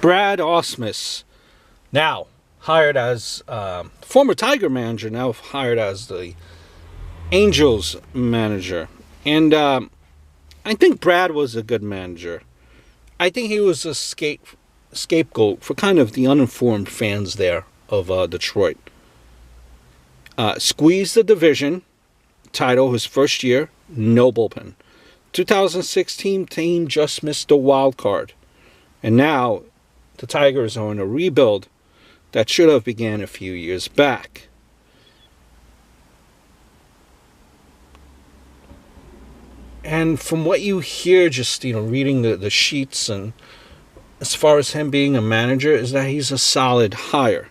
Brad Ausmus, now hired as former Tiger manager, now hired as the Angels manager. And I think Brad was a good manager. I think he was a scapegoat for kind of the uninformed fans there of Detroit. Squeezed the division title his first year, no bullpen. 2016 team just missed the wild card. And now the Tigers are in a rebuild that should have began a few years back. And from what you hear, just reading the sheets, and as far as him being a manager, is that he's a solid hire.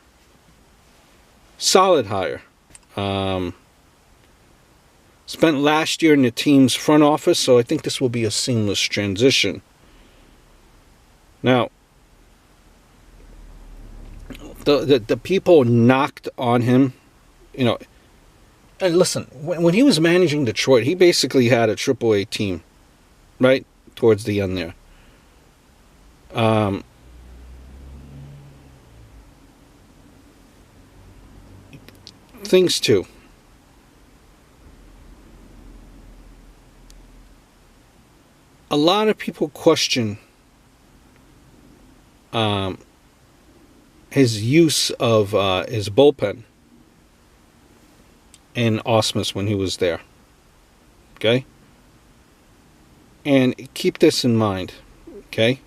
Solid hire. Spent last year in the team's front office, so I think this will be a seamless transition. Now, the people knocked on him, and listen, when he was managing Detroit, he basically had a AAA team, right, towards the end there. Things too. A lot of people question his use of his bullpen in Ausmus when he was there. Okay? And keep this in mind. Okay?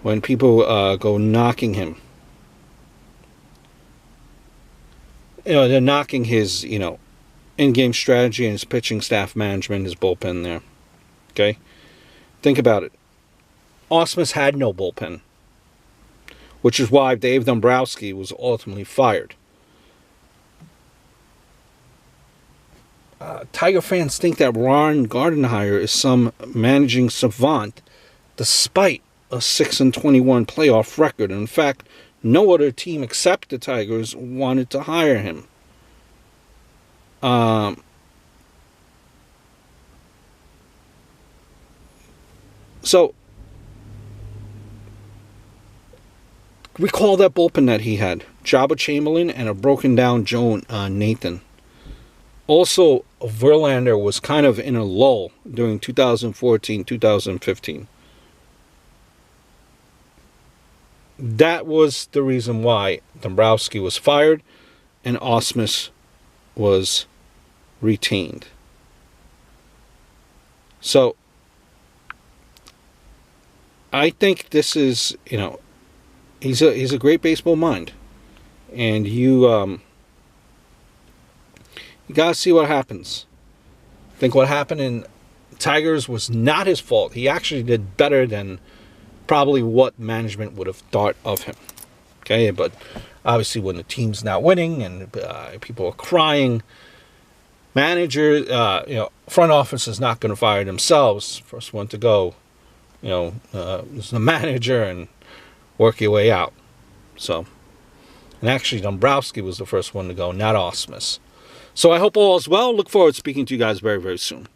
When people go knocking him. They're knocking his, in-game strategy and his pitching staff management, his bullpen there. Okay? Think about it. Ausmus had no bullpen, which is why Dave Dombrowski was ultimately fired. Tiger fans think that Ron Gardenhire is some managing savant, despite a 6-21 playoff record. In fact, no other team except the Tigers wanted to hire him. So, recall that bullpen that he had. Jabba Chamberlain and a broken down Joe Nathan. Also, Verlander was kind of in a lull during 2014-2015. That was the reason why Dombrowski was fired and Ausmus was retained. So, I think this is, he's a great baseball mind, and you gotta see what happens. I think what happened in Tigers was not his fault. He actually did better than probably what management would have thought of him. Okay, but obviously when the team's not winning and people are crying, manager, front office is not going to fire themselves. First one to go. Is the manager, and work your way out. So, and actually Dombrowski was the first one to go, not Ausmus. So I hope all is well. Look forward to speaking to you guys very, very soon.